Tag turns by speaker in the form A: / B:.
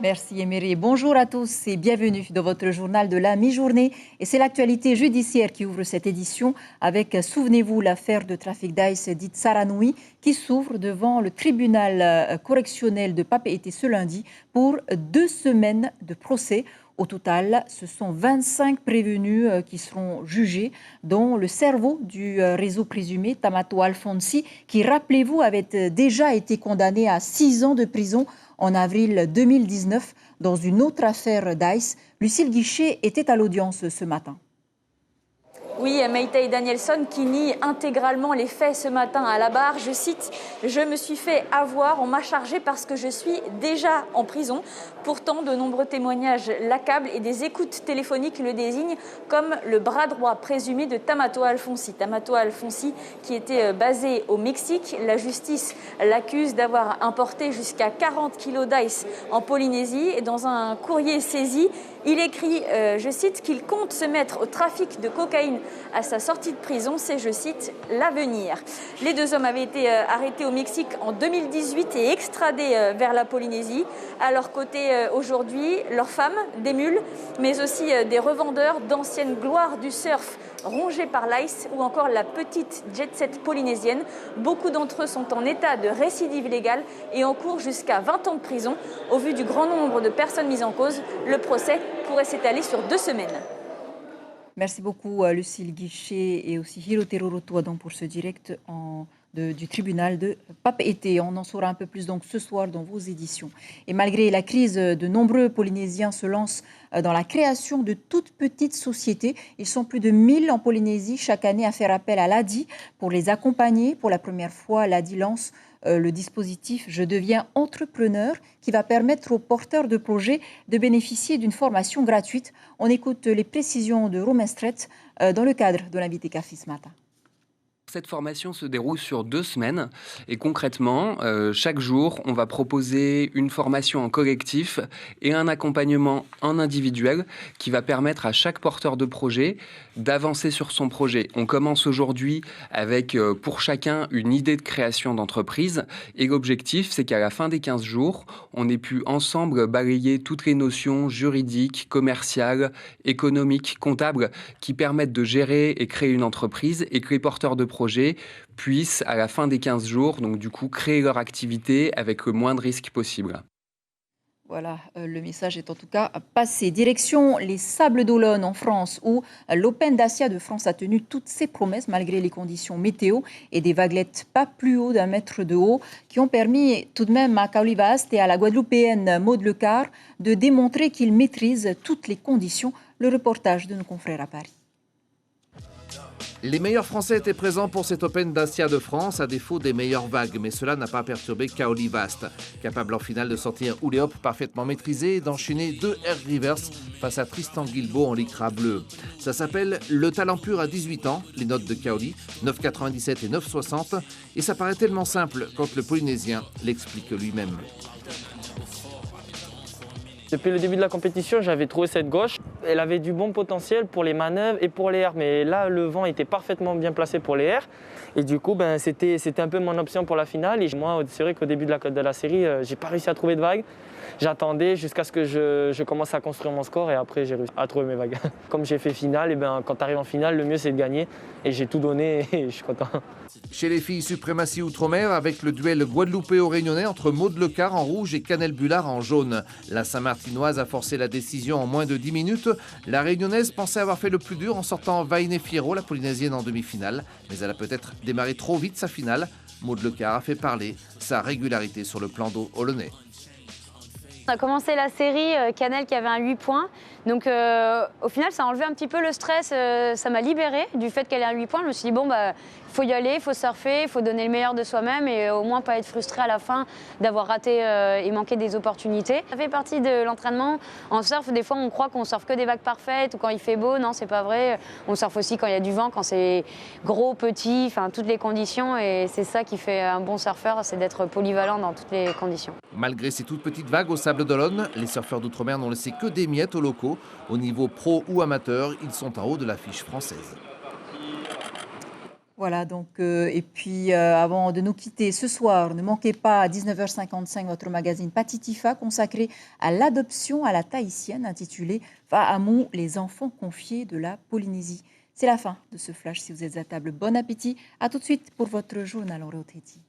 A: Merci Émery. Bonjour à tous et bienvenue dans votre journal de la mi-journée. Et c'est l'actualité judiciaire qui ouvre cette édition avec, souvenez-vous, l'affaire de trafic d'Ice dite Saranoui qui s'ouvre devant le tribunal correctionnel de Papeete ce lundi pour 2 semaines de procès. Au total, ce sont 25 prévenus qui seront jugés, dont le cerveau du réseau présumé, Tamato Alfonsi, qui, rappelez-vous, avait déjà été condamné à 6 ans de prison en avril 2019 dans une autre affaire d'Ice. Lucille Guichet était à l'audience ce matin.
B: Oui, Meitei Danielson qui nie intégralement les faits ce matin à la barre. Je cite, « Je me suis fait avoir, on m'a chargé parce que je suis déjà en prison ». Pourtant, de nombreux témoignages l'accablent et des écoutes téléphoniques le désignent comme le bras droit présumé de Tamato Alfonsi. Tamato Alfonsi qui était basé au Mexique. La justice l'accuse d'avoir importé jusqu'à 40 kilos d'ice en Polynésie. Et dans un courrier saisi, il écrit, je cite, qu'il compte se mettre au trafic de cocaïne à sa sortie de prison. C'est, je cite, l'avenir. Les 2 hommes avaient été arrêtés au Mexique en 2018 et extradés vers la Polynésie. À leur côté, aujourd'hui, leurs femmes, des mules, mais aussi des revendeurs d'anciennes gloires du surf rongés par l'ICE ou encore la petite jet-set polynésienne. Beaucoup d'entre eux sont en état de récidive légale et encourent jusqu'à 20 ans de prison. Au vu du grand nombre de personnes mises en cause, le procès pourrait s'étaler sur 2 semaines.
A: Merci beaucoup Lucille Guichet et aussi Hirotero Rotoadon pour ce direct du tribunal de Papeete. On en saura un peu plus donc ce soir dans vos éditions. Et malgré la crise, de nombreux Polynésiens se lancent dans la création de toutes petites sociétés. Ils sont plus de 1000 en Polynésie chaque année à faire appel à l'ADI pour les accompagner. Pour la première fois, l'ADI lance le dispositif « Je deviens entrepreneur » qui va permettre aux porteurs de projets de bénéficier d'une formation gratuite. On écoute les précisions de Romain Stretz dans le cadre de l'invité café ce matin.
C: Cette formation se déroule sur 2 semaines et concrètement, chaque jour, on va proposer une formation en collectif et un accompagnement en individuel qui va permettre à chaque porteur de projet d'avancer sur son projet. On commence aujourd'hui avec, pour chacun, une idée de création d'entreprise et l'objectif, c'est qu'à la fin des 15 jours, on ait pu ensemble balayer toutes les notions juridiques, commerciales, économiques, comptables qui permettent de gérer et créer une entreprise et que les porteurs de projet puissent, à la fin des 15 jours, donc du coup, créer leur activité avec le moins de risques possible.
A: Voilà, le message est en tout cas passé. Direction les Sables d'Olonne en France, où l'Open Dacia de France a tenu toutes ses promesses malgré les conditions météo et des vaguelettes pas plus haut d'1 mètre de haut qui ont permis tout de même à Kaolivast et à la Guadeloupéenne Maud Lecard de démontrer qu'ils maîtrisent toutes les conditions. Le reportage de nos confrères à Paris.
D: Les meilleurs Français étaient présents pour cet Open Dacia de France, à défaut des meilleures vagues. Mais cela n'a pas perturbé Kaolivast, capable en finale de sortir Houléop parfaitement maîtrisé et d'enchaîner 2 air rivers face à Tristan Guilbault en lycra bleu. Ça s'appelle le talent pur à 18 ans, les notes de Kaoli, 9,97 et 9,60. Et ça paraît tellement simple quand le Polynésien l'explique lui-même.
E: Depuis le début de la compétition, j'avais trouvé cette gauche. Elle avait du bon potentiel pour les manœuvres et pour les airs. Mais là, le vent était parfaitement bien placé pour les airs. Et du coup, c'était un peu mon option pour la finale. Et moi, c'est vrai qu'au début de la série, j'ai pas réussi à trouver de vagues. J'attendais jusqu'à ce que je commence à construire mon score et après j'ai réussi à trouver mes vagues. Comme j'ai fait finale, et quand tu arrives en finale, le mieux c'est de gagner. Et j'ai tout donné et je suis content.
D: Chez les filles, suprématie outre-mer avec le duel guadeloupéo-réunionnais entre Maud Lecard en rouge et Canel Bullard en jaune. La Saint-Martinoise a forcé la décision en moins de 10 minutes. La réunionnaise pensait avoir fait le plus dur en sortant Vainé Fierro, la polynésienne en demi-finale. Mais elle a peut-être démarré trop vite sa finale. Maud Lecard a fait parler sa régularité sur le plan d'eau olonnais.
F: On a commencé la série, Canel qui avait un 8 points. Donc au final, ça a enlevé un petit peu le stress. Ça m'a libérée du fait qu'elle ait un 8 points. Je me suis dit, bon, il faut y aller, il faut surfer, il faut donner le meilleur de soi-même et au moins pas être frustré à la fin d'avoir raté et manqué des opportunités. Ça fait partie de l'entraînement. En surf, des fois, on croit qu'on surfe que des vagues parfaites ou quand il fait beau. Non, c'est pas vrai. On surfe aussi quand il y a du vent, quand c'est gros, petit, enfin toutes les conditions. Et c'est ça qui fait un bon surfeur, c'est d'être polyvalent dans toutes les conditions.
D: Malgré ces toutes petites vagues au Sable d'Olonne, les surfeurs d'outre-mer n'ont laissé que des miettes aux locaux. Au niveau pro ou amateur, ils sont en haut de l'affiche française.
A: Voilà, donc, et puis avant de nous quitter ce soir, ne manquez pas à 19h55 votre magazine Patitifa consacré à l'adoption à la tahitienne intitulé Fa'amu, les enfants confiés de la Polynésie. C'est la fin de ce flash. Si vous êtes à table, bon appétit. À tout de suite pour votre journal en Roteti.